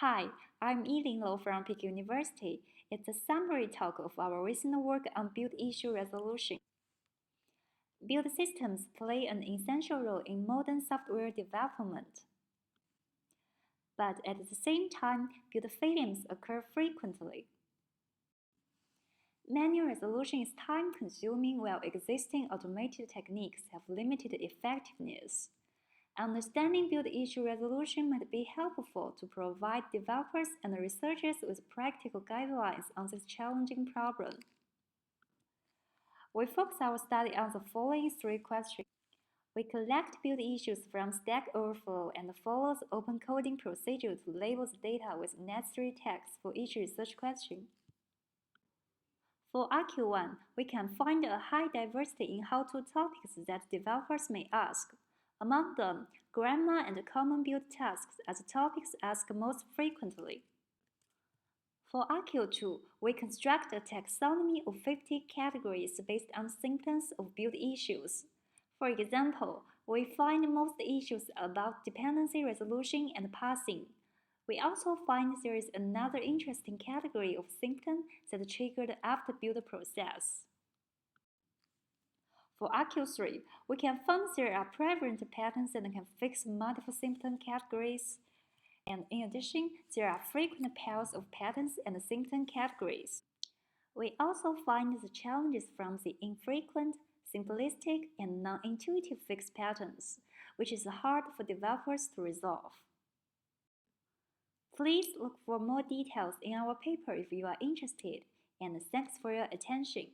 Hi, I'm Yiling from Peking University. It's a summary talk of our recent work on build issue resolution. Build systems play an essential role in modern software development. But at the same time, build failures occur frequently. Manual resolution is time-consuming while existing automated techniques have limited effectiveness. Understanding build issue resolution might be helpful to provide developers and researchers with practical guidelines on this challenging problem. We focus our study on the following three questions. We collect build issues from Stack Overflow and follow the open coding procedure to label the data with necessary tags for each research question. For RQ1, we can find a high diversity in how-to topics that developers may ask. Among them, grammar and common build tasks are the topics asked most frequently. For RQ2, we construct a taxonomy of 50 categories based on symptoms of build issues. For example, we find most issues about dependency resolution and parsing. We also find there is another interesting category of symptom that triggered after build process. For RQ3, we can find there are prevalent patterns and can fix multiple symptom categories. And in addition, there are frequent pairs of patterns and symptom categories. We also find the challenges from the infrequent, simplistic, and non-intuitive fixed patterns, which is hard for developers to resolve. Please look for more details in our paper if you are interested, and thanks for your attention.